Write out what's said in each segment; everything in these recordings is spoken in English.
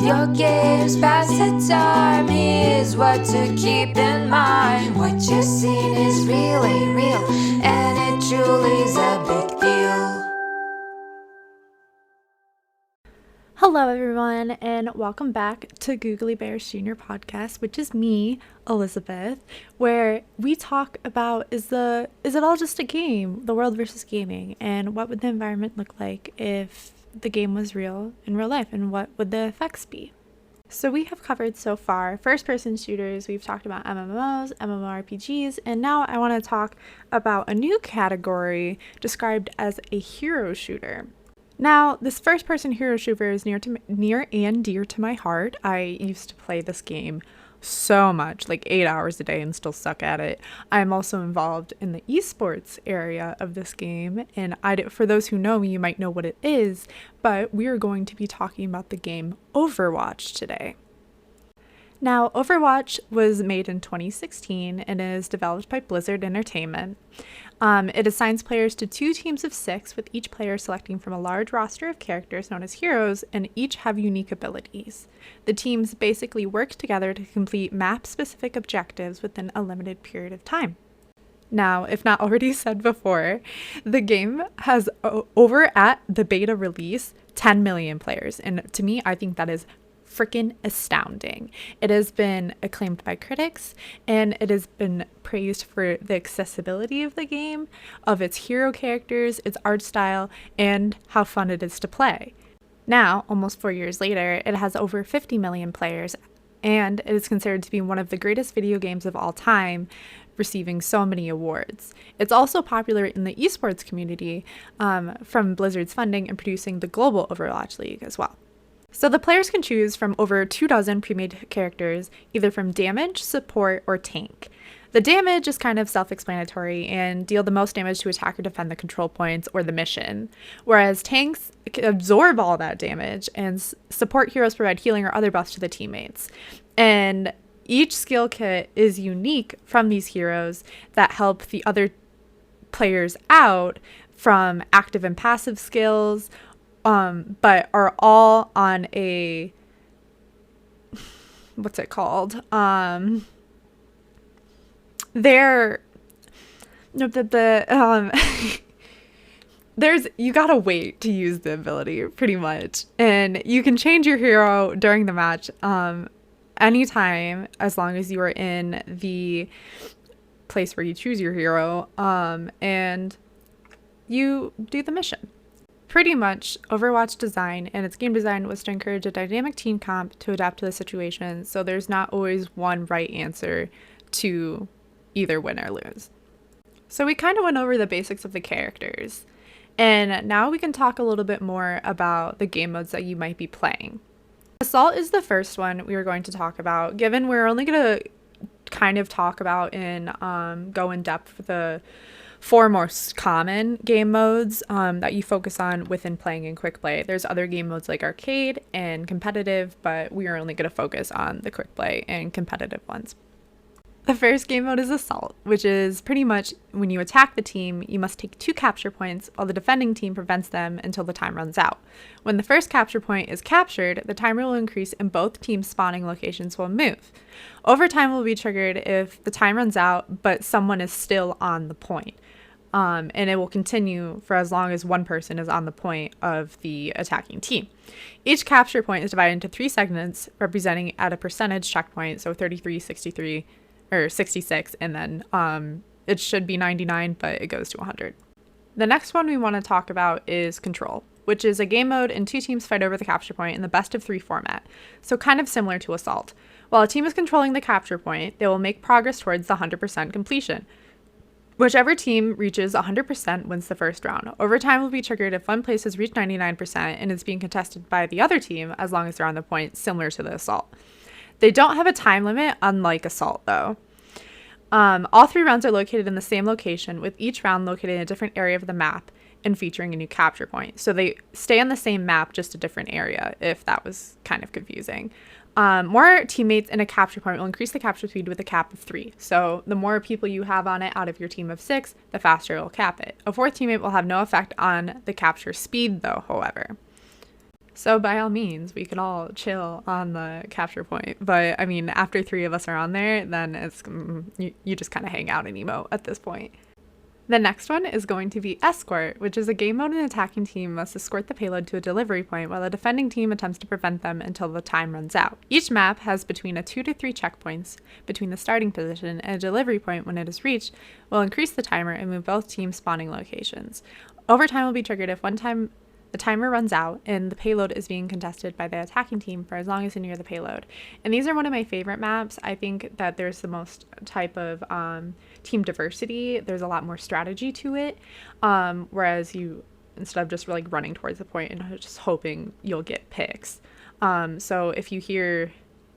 your games, pass the time. Here's what to keep in mind. What you've seen is really real, and it truly is a big deal. Hello everyone, and welcome back to Googli Bears Jr. podcast, which is me, Elizabeth, where we talk about is it all just a game, the world versus gaming, and what would the environment look like if the game was real in real life, and what would the effects be? So we have covered so far first-person shooters, we've talked about MMOs, MMORPGs, and now I want to talk about a new category described as a hero shooter. Now, this first-person hero shooter is near and dear to my heart. I used to play this game so much, like 8 hours a day, and still suck at it. I'm also involved in the esports area of this game, and for those who know me, you might know what it is, but we are going to be talking about the game Overwatch today. Now, Overwatch was made in 2016 and is developed by Blizzard Entertainment. It assigns players to 2 teams of 6, with each player selecting from a large roster of characters known as heroes, and each have unique abilities. The teams basically work together to complete map-specific objectives within a limited period of time. Now, if not already said before, the game has over at the beta release 10 million players, and to me, I think that is freaking astounding. It has been acclaimed by critics, and it has been praised for the accessibility of the game, of its hero characters, its art style, and how fun it is to play. Now, almost 4 years later, it has over 50 million players, and it is considered to be one of the greatest video games of all time, receiving so many awards. It's also popular in the esports community from Blizzard's funding and producing the global Overwatch League as well. So the players can choose from over 24 pre-made characters, either from damage, support, or tank. The damage is kind of self-explanatory and deal the most damage to attack or defend the control points or the mission, whereas tanks absorb all that damage, and support heroes provide healing or other buffs to the teammates. And each skill kit is unique from these heroes that help the other players out, from active and passive skills, but are all on a, what's it called? You gotta wait to use the ability, pretty much. And you can change your hero during the match, anytime, as long as you are in the place where you choose your hero, and you do the mission. Pretty much, Overwatch design and its game design was to encourage a dynamic team comp to adapt to the situation, so there's not always one right answer to either win or lose. So we kind of went over the basics of the characters, and now we can talk a little bit more about the game modes that you might be playing. Assault is the first one we are going to talk about, given we're only going to kind of talk about go in depth with the 4 most common game modes that you focus on within playing in quick play. There's other game modes like arcade and competitive, but we are only going to focus on the quick play and competitive ones. The first game mode is Assault, which is pretty much when you attack the team, you must take 2 capture points while the defending team prevents them until the time runs out. When the first capture point is captured, the timer will increase and both teams' spawning locations will move. Overtime will be triggered if the time runs out, but someone is still on the point. And it will continue for as long as one person is on the point of the attacking team. Each capture point is divided into 3 segments, representing at a percentage checkpoint, so 33, 63, or 66, and then it should be 99, but it goes to 100. The next one we want to talk about is Control, which is a game mode and 2 teams fight over the capture point in the best of 3 format, so kind of similar to Assault. While a team is controlling the capture point, they will make progress towards the 100% completion. Whichever team reaches 100% wins the first round. Overtime will be triggered if one place has reached 99% and is being contested by the other team as long as they're on the point, similar to the Assault. They don't have a time limit, unlike Assault, though. All 3 rounds are located in the same location, with each round located in a different area of the map and featuring a new capture point. So they stay on the same map, just a different area, if that was kind of confusing. More teammates in a capture point will increase the capture speed with a cap of 3. So the more people you have on it out of your team of 6, the faster it will cap it. A 4th teammate will have no effect on the capture speed, though, however. So by all means, we could all chill on the capture point. But I mean, after 3 of us are on there, then you just kind of hang out and emote at this point. The next one is going to be Escort, which is a game mode an attacking team must escort the payload to a delivery point while the defending team attempts to prevent them until the time runs out. Each map has between 2 to 3 checkpoints between the starting position and a delivery point. When it is reached, will increase the timer and move both teams' spawning locations. Overtime will be triggered if one time the timer runs out and the payload is being contested by the attacking team for as long as you're near the payload. And these are one of my favorite maps. I think that there's the most type of team diversity. There's a lot more strategy to it. Whereas you, instead of just like running towards the point and just hoping you'll get picks. So if you hear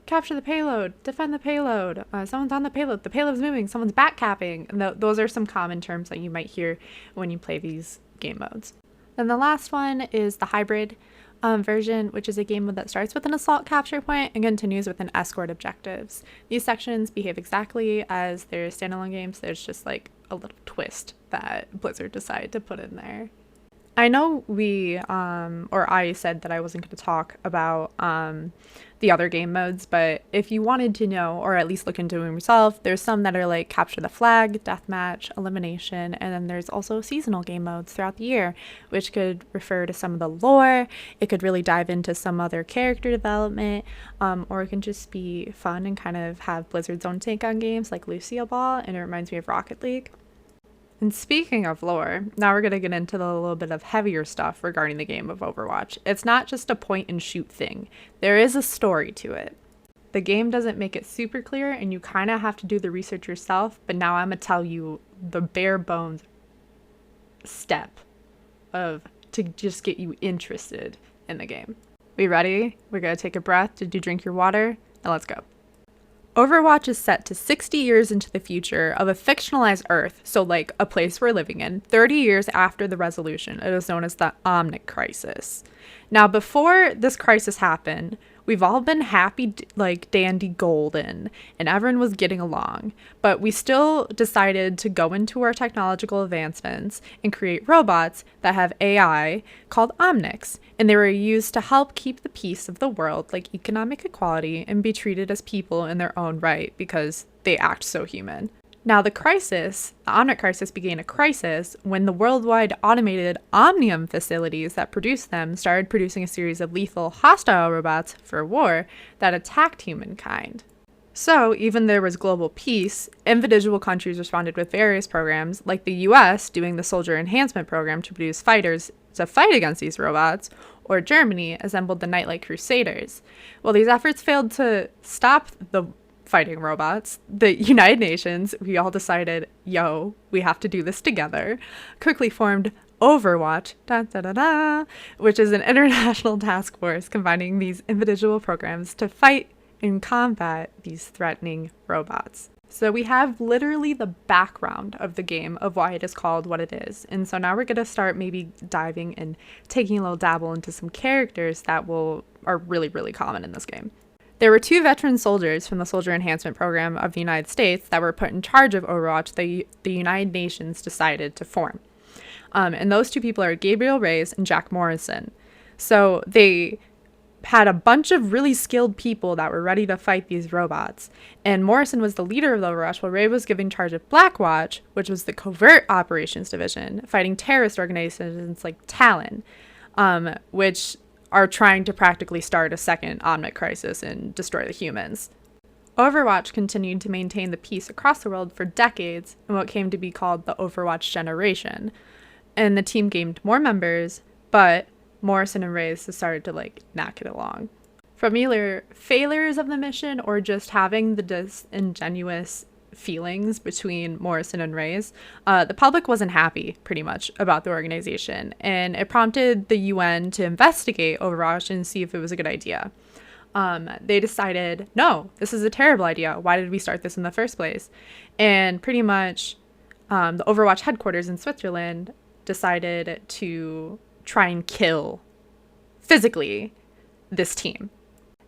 capture the payload, defend the payload, someone's on the payload's moving, someone's backcapping, and those are some common terms that you might hear when you play these game modes. Then the last one is the hybrid version, which is a game mode that starts with an assault capture point and continues with an escort objectives. These sections behave exactly as their standalone games. There's just like a little twist that Blizzard decided to put in there. I know I said that I wasn't going to talk about the other game modes, but if you wanted to know, or at least look into them yourself, there's some that are like capture the flag, deathmatch, elimination, and then there's also seasonal game modes throughout the year, which could refer to some of the lore. It could really dive into some other character development, or it can just be fun and kind of have Blizzard's own take on games like Lucio Ball, and it reminds me of Rocket League. And speaking of lore, now we're going to get into the little bit of heavier stuff regarding the game of Overwatch. It's not just a point and shoot thing. There is a story to it. The game doesn't make it super clear and you kind of have to do the research yourself, but now I'm going to tell you the bare bones step to just get you interested in the game. We ready? We're going to take a breath. Did you drink your water? And let's go. Overwatch is set to 60 years into the future of a fictionalized Earth, so like a place we're living in, 30 years after the resolution. It is known as the Omnic Crisis. Now, before this crisis happened, we've all been happy, like dandy golden, and everyone was getting along. But we still decided to go into our technological advancements and create robots that have AI called Omnics. And they were used to help keep the peace of the world, like economic equality, and be treated as people in their own right because they act so human. Now, the Omnic Crisis began a crisis when the worldwide automated Omnium facilities that produced them started producing a series of lethal hostile robots for war that attacked humankind. So, even though there was global peace, individual countries responded with various programs, like the US doing the Soldier Enhancement Program to produce fighters to fight against these robots, or Germany assembled the Nightlight Crusaders. Well, these efforts failed to stop the fighting robots. The United Nations, we all decided, we have to do this together, quickly formed Overwatch, which is an international task force combining these individual programs to fight and combat these threatening robots. So we have literally the background of the game of why it is called what it is. And so now we're going to start maybe diving and taking a little dabble into some characters that are really, really common in this game. There were 2 veteran soldiers from the Soldier Enhancement Program of the United States that were put in charge of Overwatch the United Nations decided to form. And those 2 people are Gabriel Reyes and Jack Morrison. So they had a bunch of really skilled people that were ready to fight these robots. And Morrison was the leader of the Overwatch, while Ray was given charge of Blackwatch, which was the covert operations division, fighting terrorist organizations like Talon, which are trying to practically start a second Omnic Crisis and destroy the humans. Overwatch continued to maintain the peace across the world for decades in what came to be called the Overwatch generation. And the team gained more members, but Morrison and Reyes started to not get along. From either failures of the mission or just having the disingenuous feelings between Morrison and Reyes, the public wasn't happy pretty much about the organization, and it prompted the UN to investigate Overwatch and see if it was a good idea. They decided, no, this is a terrible idea. Why did we start this in the first place? And pretty much the Overwatch headquarters in Switzerland decided to try and kill physically this team.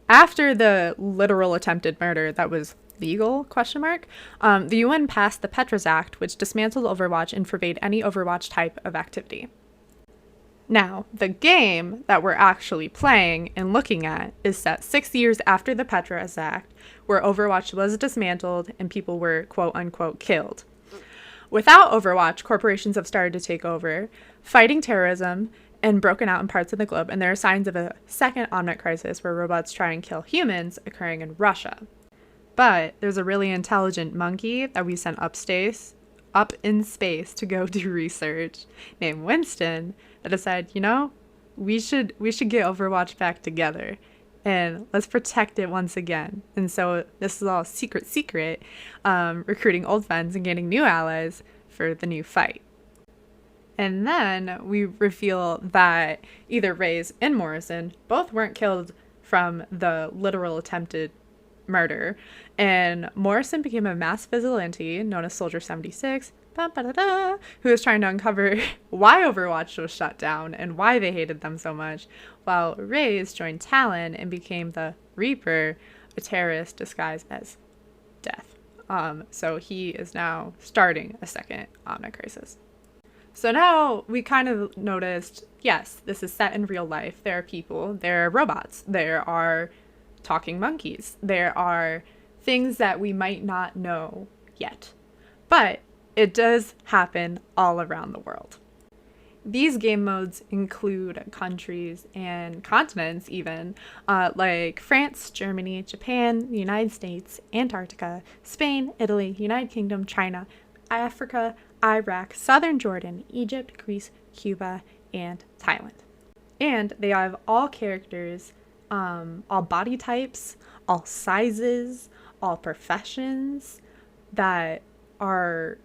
After the literal attempted murder that was legal, the UN passed the Petras Act, which dismantled Overwatch and forbade any Overwatch type of activity. Now, the game that we're actually playing and looking at is set 6 years after the Petros Act, where Overwatch was dismantled and people were quote-unquote killed. Without Overwatch, corporations have started to take over, fighting terrorism, and broken out in parts of the globe, and there are signs of a second Omnic crisis where robots try and kill humans occurring in Russia. But there's a really intelligent monkey that we sent up in space to go do research named Winston that decided, we should get Overwatch back together and let's protect it once again. And so this is all secret, recruiting old friends and gaining new allies for the new fight. And then we reveal that either Reyes and Morrison both weren't killed from the literal attempted murder, and Morrison became a mass vigilante known as Soldier 76, who was trying to uncover why Overwatch was shut down and why they hated them so much, while Reyes joined Talon and became the Reaper, a terrorist disguised as Death. So he is now starting a second Omnic crisis. So now we kind of noticed, yes, this is set in real life. There are people, there are robots, there are talking monkeys, there are things that we might not know yet. But it does happen all around the world. These game modes include countries and continents even, like France, Germany, Japan, the United States, Antarctica, Spain, Italy, United Kingdom, China, Africa, Iraq, Southern Jordan, Egypt, Greece, Cuba, and Thailand. And they have all characters, all body types, all sizes, all professions that are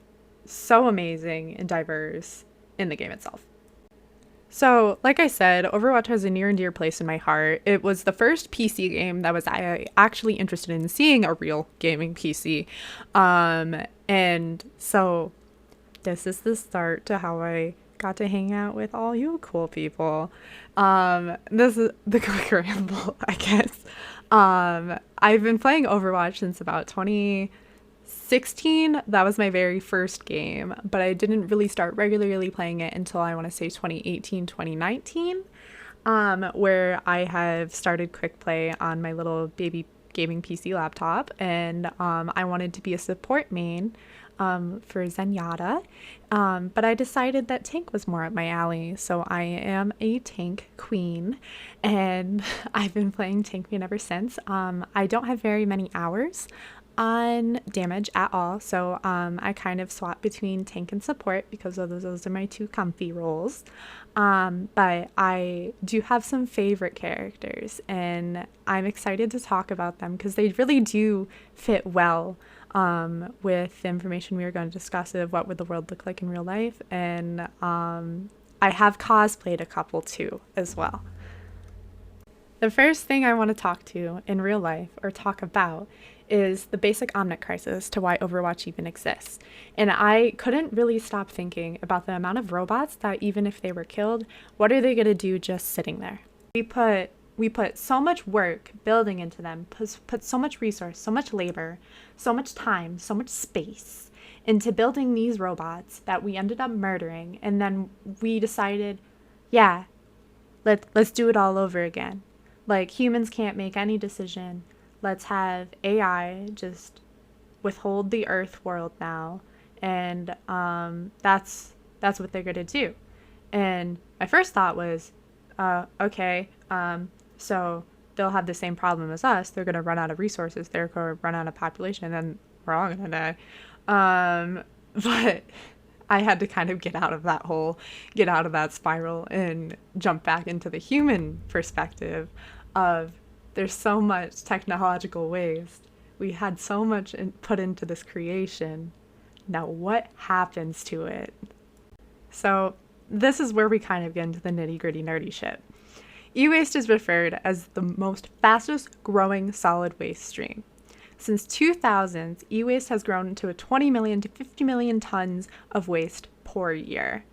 so amazing and diverse in the game itself. So, like I said, Overwatch has a near and dear place in my heart. It was the first PC game that was actually interested in seeing a real gaming PC. And so this is the start to how I got to hang out with all you cool people. This is the quick ramble, I guess. I've been playing Overwatch since about 2016. That was my very first game, but I didn't really start regularly playing it until I want to say 2018, 2019, where I have started quick play on my little baby gaming PC laptop, and I wanted to be a support main for Zenyatta, but I decided that tank was more up my alley, so I am a tank queen, and I've been playing tank queen ever since. I don't have very many hours on damage at all, so I kind of swap between tank and support because those are my two comfy roles, but I do have some favorite characters, and I'm excited to talk about them because they really do fit well with the information we are going to discuss of what would the world look like in real life, and I have cosplayed a couple too as well. The first thing I want to talk to in real life or talk about is the basic Omnic crisis to why Overwatch even exists. And I couldn't really stop thinking about the amount of robots that even if they were killed, what are they going to do just sitting there? We put so much work building into them, put so much resource, so much labor, so much time, so much space into building these robots that we ended up murdering, and then we decided, yeah, let's do it all over again. Like, humans can't make any decision. Let's have AI just withhold the Earth world now, and that's what they're gonna do. And my first thought was, okay, so they'll have the same problem as us. They're gonna run out of resources. They're gonna run out of population, and we're all gonna die. But I had to kind of get out of that spiral and jump back into the human perspective of there's so much technological waste. We had so much put into this creation. Now what happens to it? So this is where we kind of get into the nitty-gritty nerdy shit. E-waste is referred as the most fastest growing solid waste stream. Since 2000, e-waste has grown to 20 million to 50 million tons of waste per year.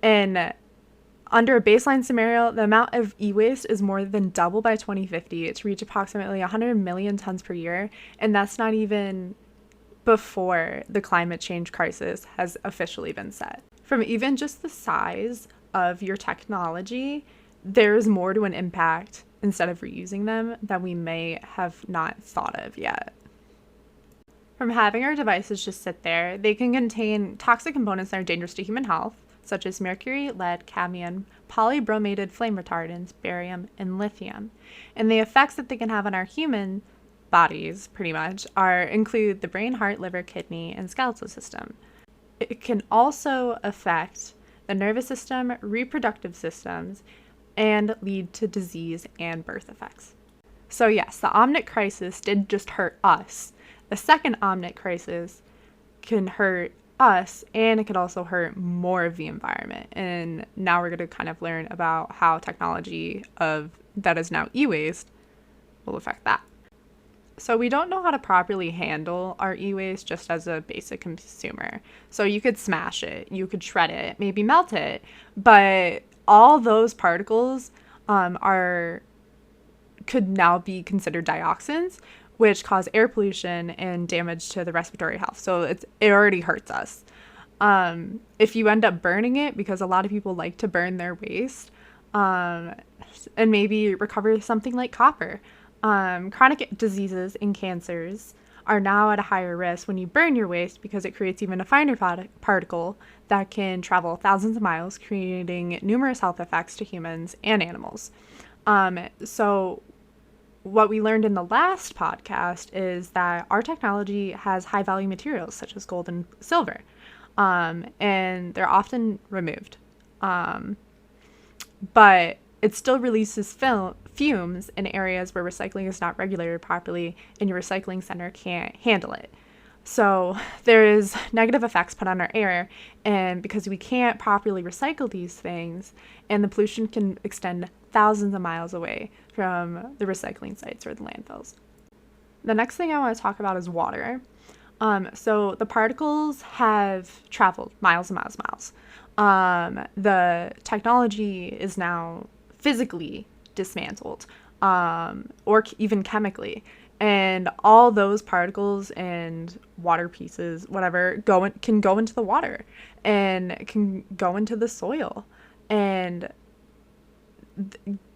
And under a baseline scenario, the amount of e-waste is more than double by 2050 to reach approximately 100 million tons per year, and that's not even before the climate change crisis has officially been set. From even just the size of your technology, there's more to an impact instead of reusing them that we may have not thought of yet. From having our devices just sit there, they can contain toxic components that are dangerous to human health, such as mercury, lead, cadmium, polybromated flame retardants, barium, and lithium. And the effects that they can have on our human bodies, pretty much, include the brain, heart, liver, kidney, and skeletal system. It can also affect the nervous system, reproductive systems, and lead to disease and birth effects. So yes, the Omnic crisis did just hurt us. The second Omnic crisis can hurt us, and it could also hurt more of the environment. And now we're going to kind of learn about how technology that is now e-waste will affect that. So we don't know how to properly handle our e-waste just as a basic consumer. So you could smash it, you could shred it, maybe melt it, but all those particles could now be considered dioxins, which cause air pollution and damage to the respiratory health. So it already hurts us. If you end up burning it, because a lot of people like to burn their waste, and maybe recover something like copper. Chronic diseases and cancers are now at a higher risk when you burn your waste because it creates even a finer particle that can travel thousands of miles, creating numerous health effects to humans and animals. So what we learned in the last podcast is that our technology has high value materials such as gold and silver, and they're often removed. But it still releases fumes in areas where recycling is not regulated properly and your recycling center can't handle it. So there is negative effects put on our air, and because we can't properly recycle these things, and the pollution can extend thousands of miles away from the recycling sites or the landfills. The next thing I want to talk about is water. So the particles have traveled miles and miles and miles. The technology is now physically dismantled, or even chemically. And all those particles and water pieces, whatever, can go into the water and can go into the soil. And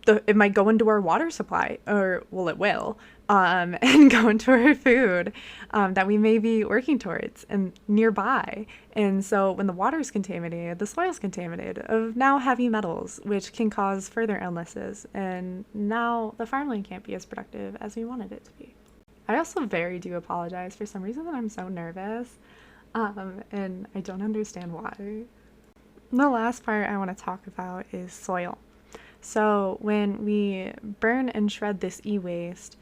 it might go into our water supply, or, well, it will, and go into our food that we may be working towards and nearby. And so when the water is contaminated, the soil is contaminated of now heavy metals, which can cause further illnesses. And now the farmland can't be as productive as we wanted it to be. I also do apologize. For some reason I'm so nervous, and I don't understand why. The last part I want to talk about is soil. So when we burn and shred this e-waste,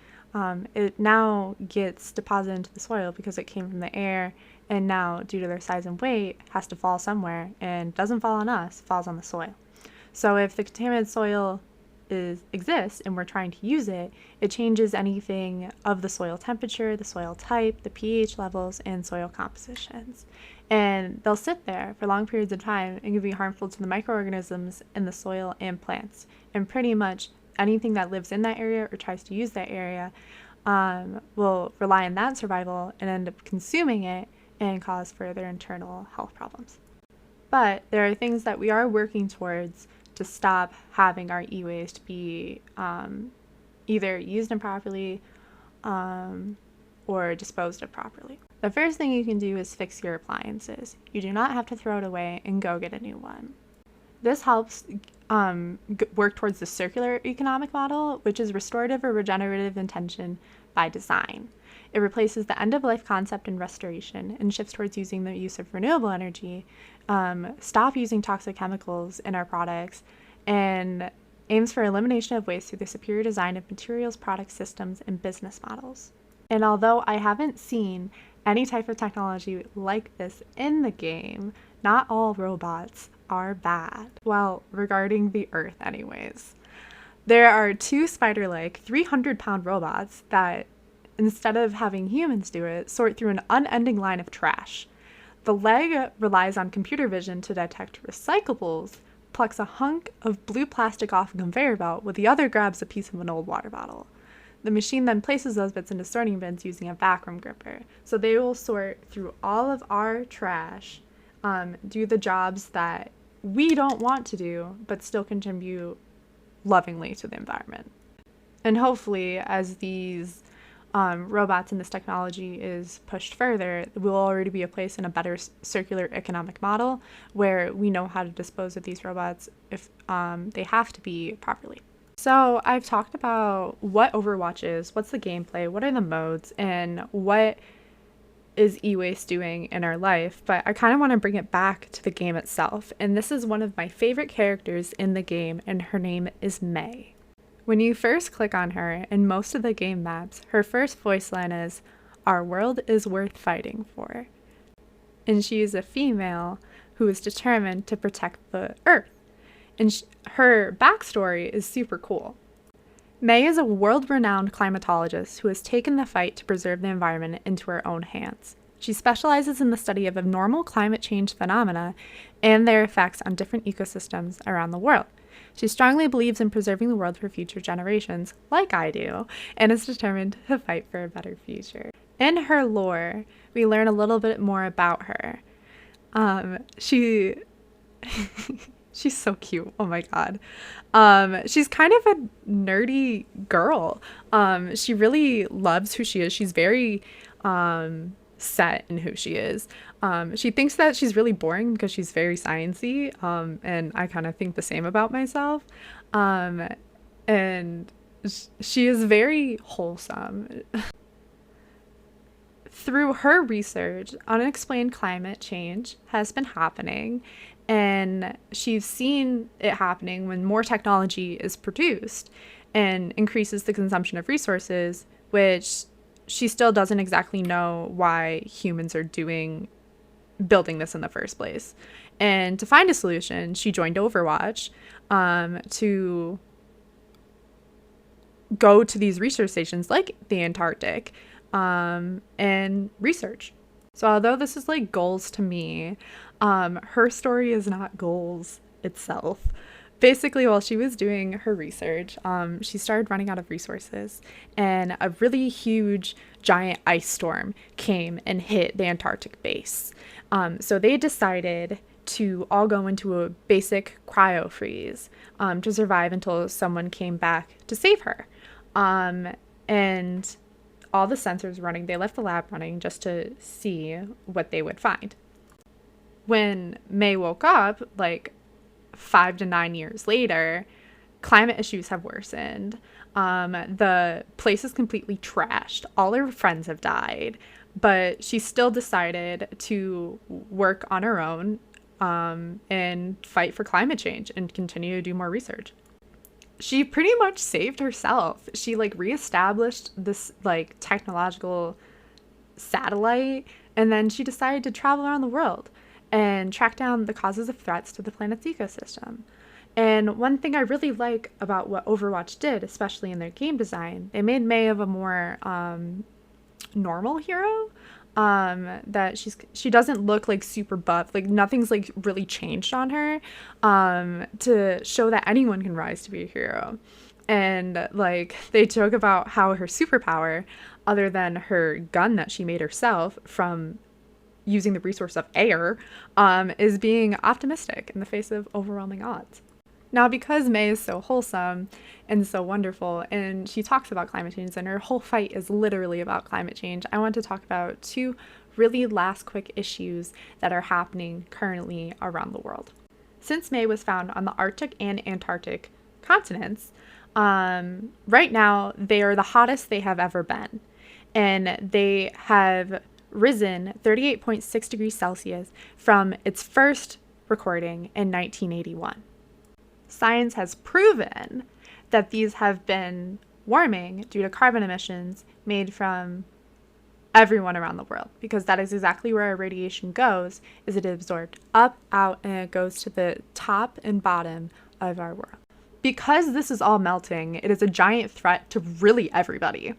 it now gets deposited into the soil because it came from the air, and now, due to their size and weight, has to fall somewhere, and doesn't fall on us, falls on the soil. So if the contaminated soil exists and we're trying to use it, it changes anything of the soil temperature, the soil type, the pH levels, and soil compositions. And they'll sit there for long periods of time and can be harmful to the microorganisms in the soil and plants. And pretty much anything that lives in that area or tries to use that area will rely on that survival and end up consuming it and cause further internal health problems. But there are things that we are working towards to stop having our e-waste be either used improperly or disposed of properly. The first thing you can do is fix your appliances. You do not have to throw it away and go get a new one. This helps work towards the circular economic model, which is restorative or regenerative intention by design. It replaces the end-of-life concept in restoration and shifts towards using the use of renewable energy, stop using toxic chemicals in our products, and aims for elimination of waste through the superior design of materials, product systems, and business models. And although I haven't seen any type of technology like this in the game, not all robots are bad. Well, regarding the Earth anyways. There are two spider-like 300-pound robots that, instead of having humans do it, sort through an unending line of trash. The leg relies on computer vision to detect recyclables, plucks a hunk of blue plastic off a conveyor belt, while the other grabs a piece of an old water bottle. The machine then places those bits into sorting bins using a vacuum gripper. So they will sort through all of our trash, do the jobs that we don't want to do, but still contribute lovingly to the environment. And hopefully, as these robots and this technology is pushed further, we'll already be a place in a better circular economic model where we know how to dispose of these robots if they have to be properly. So I've talked about what Overwatch is, what's the gameplay, what are the modes, and what is e-waste doing in our life, but I kind of want to bring it back to the game itself. And this is one of my favorite characters in the game, and her name is May. When you first click on her in most of the game maps, her first voice line is, "Our world is worth fighting for." And she is a female who is determined to protect the Earth. And her backstory is super cool. May is a world-renowned climatologist who has taken the fight to preserve the environment into her own hands. She specializes in the study of abnormal climate change phenomena and their effects on different ecosystems around the world. She strongly believes in preserving the world for future generations, like I do, and is determined to fight for a better future. In her lore, we learn a little bit more about her. She's so cute. Oh my god. She's kind of a nerdy girl. She really loves who she is. She's very set in who she is. She thinks that she's really boring because she's very sciencey. And I kind of think the same about myself. And she is very wholesome. Through her research, unexplained climate change has been happening, and she's seen it happening when more technology is produced and increases the consumption of resources, which she still doesn't exactly know why humans are building this in the first place. And to find a solution, she joined Overwatch to go to these research stations like the Antarctic and research. So although this is like goals to me, her story is not goals itself. Basically, while she was doing her research, she started running out of resources, and a really huge giant ice storm came and hit the Antarctic base. So they decided to all go into a basic cryo freeze to survive until someone came back to save her. And all the sensors running, they left the lab running just to see what they would find. When May woke up, like 5 to 9 years later, climate issues have worsened. The place is completely trashed. All her friends have died, but she still decided to work on her own and fight for climate change and continue to do more research. She pretty much saved herself. She like reestablished this like technological satellite, and then she decided to travel around the world and track down the causes of threats to the planet's ecosystem. And one thing I really like about what Overwatch did, especially in their game design, they made May of a more normal hero. That she doesn't look like super buff, like nothing's like really changed on her to show that anyone can rise to be a hero. And like they joke about how her superpower, other than her gun that she made herself from using the resource of air, is being optimistic in the face of overwhelming odds. Now, because May is so wholesome and so wonderful, and she talks about climate change, and her whole fight is literally about climate change, I want to talk about 2 really last quick issues that are happening currently around the world. Since May was found on the Arctic and Antarctic continents, right now they are the hottest they have ever been, and they have risen 38.6 degrees Celsius from its first recording in 1981. Science has proven that these have been warming due to carbon emissions made from everyone around the world, because that is exactly where our radiation goes, is it absorbed up, out, and it goes to the top and bottom of our world. Because this is all melting, it is a giant threat to really everybody.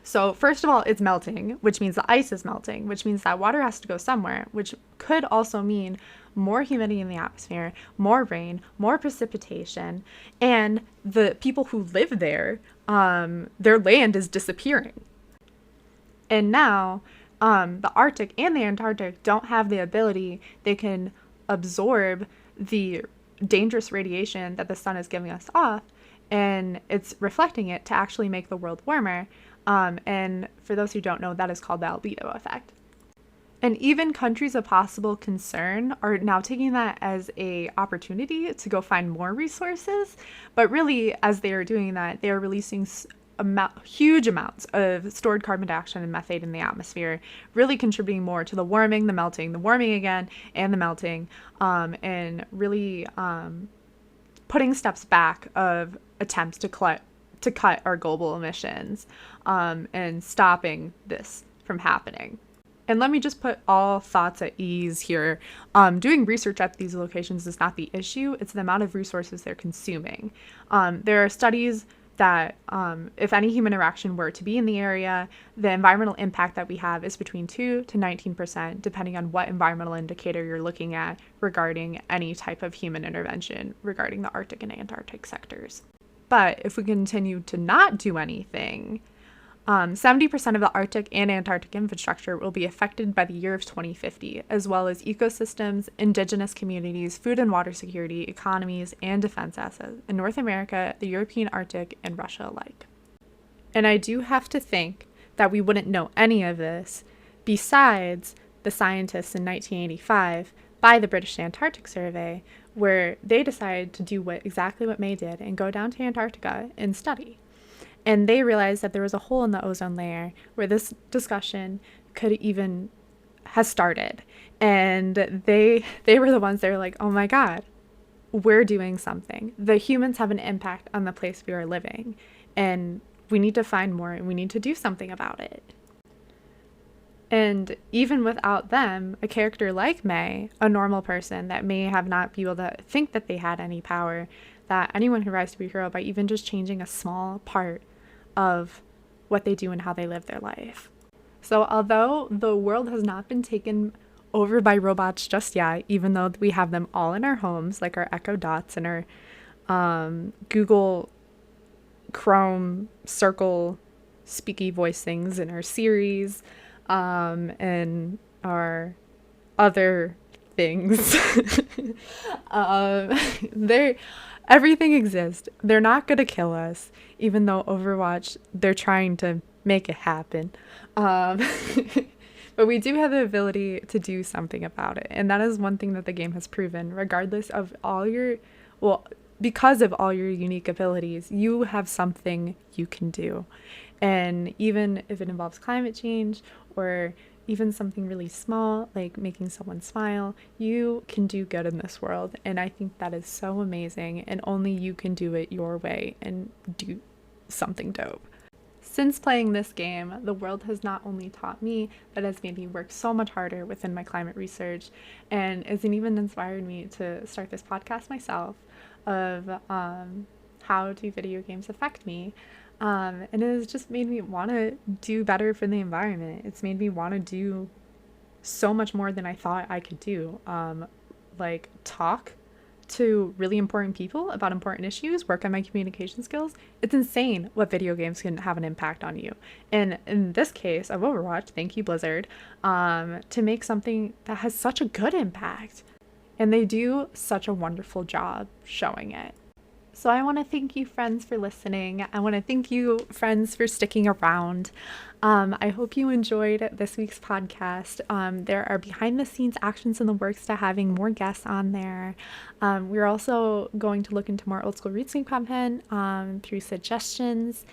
So first of all, it's melting, which means the ice is melting, which means that water has to go somewhere, which could also mean more humidity in the atmosphere, more rain, more precipitation, and the people who live there, their land is disappearing. And now the Arctic and the Antarctic don't have the ability, they can absorb the dangerous radiation that the sun is giving us off, and it's reflecting it to actually make the world warmer. And for those who don't know, that is called the albedo effect. And even countries of possible concern are now taking that as a opportunity to go find more resources. But really, as they are doing that, they are releasing huge amounts of stored carbon dioxide and methane in the atmosphere, really contributing more to the warming, the melting, the warming again, and the melting, and really putting steps back of attempts to cut our global emissions, and stopping this from happening. And let me just put all thoughts at ease here. Doing research at these locations is not the issue. It's the amount of resources they're consuming. There are studies that if any human interaction were to be in the area, the environmental impact that we have is between 2 to 19%, depending on what environmental indicator you're looking at regarding any type of human intervention regarding the Arctic and Antarctic sectors. But if we continue to not do anything, 70% of the Arctic and Antarctic infrastructure will be affected by the year of 2050, as well as ecosystems, indigenous communities, food and water security, economies, and defense assets in North America, the European Arctic, and Russia alike. And I do have to think that we wouldn't know any of this besides the scientists in 1985 by the British Antarctic Survey, where they decided to do exactly what May did and go down to Antarctica and study. And they realized that there was a hole in the ozone layer where this discussion could even have started. And they were the ones that were like, oh my God, we're doing something. The humans have an impact on the place we are living. And we need to find more, and we need to do something about it. And even without them, a character like May, a normal person that may have not been able to think that they had any power, that anyone can rise to be a hero by even just changing a small part of what they do and how they live their life. So although the world has not been taken over by robots just yet, even though we have them all in our homes, like our Echo Dots and our Google Chrome Circle speaky voice things in our Siris, and our other things, everything exists. They're not gonna kill us, even though Overwatch, they're trying to make it happen. But we do have the ability to do something about it. And that is one thing that the game has proven, regardless of because of all your unique abilities, you have something you can do. And even if it involves climate change or even something really small, like making someone smile, you can do good in this world. And I think that is so amazing, and only you can do it your way and do something dope. Since playing this game, the world has not only taught me, but has made me work so much harder within my climate research, and has even inspired me to start this podcast myself of how do video games affect me. And it has just made me want to do better for the environment. It's made me want to do so much more than I thought I could do. Like talk to really important people about important issues, work on my communication skills. It's insane what video games can have an impact on you. And in this case of Overwatch, thank you Blizzard, to make something that has such a good impact. And they do such a wonderful job showing it. So I want to thank you, friends, for listening. I want to thank you, friends, for sticking around. I hope you enjoyed this week's podcast. There are behind-the-scenes actions in the works to having more guests on there. We're also going to look into more old-school reading content through suggestions.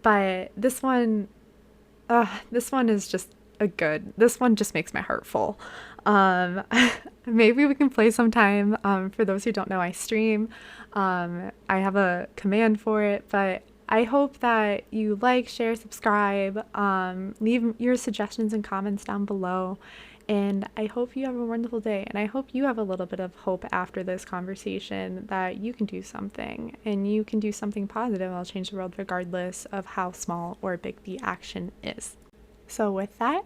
But this one is just this one just makes my heart full. Maybe we can play sometime. For those who don't know, I stream. I have a command for it, but I hope that you like, share, subscribe, leave your suggestions and comments down below. And I hope you have a wonderful day. And I hope you have a little bit of hope after this conversation that you can do something, and you can do something positive. I'll change the world regardless of how small or big the action is. So with that,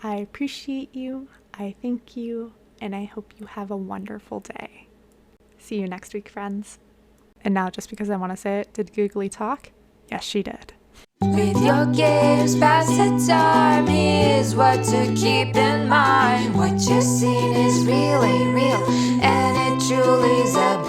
I appreciate you, I thank you, and I hope you have a wonderful day. See you next week, friends. And now, just because I want to say it, did Googli talk? Yes, she did. With your games, pass the time. Here's what to keep in mind. What you're seeing is really real, and it truly's a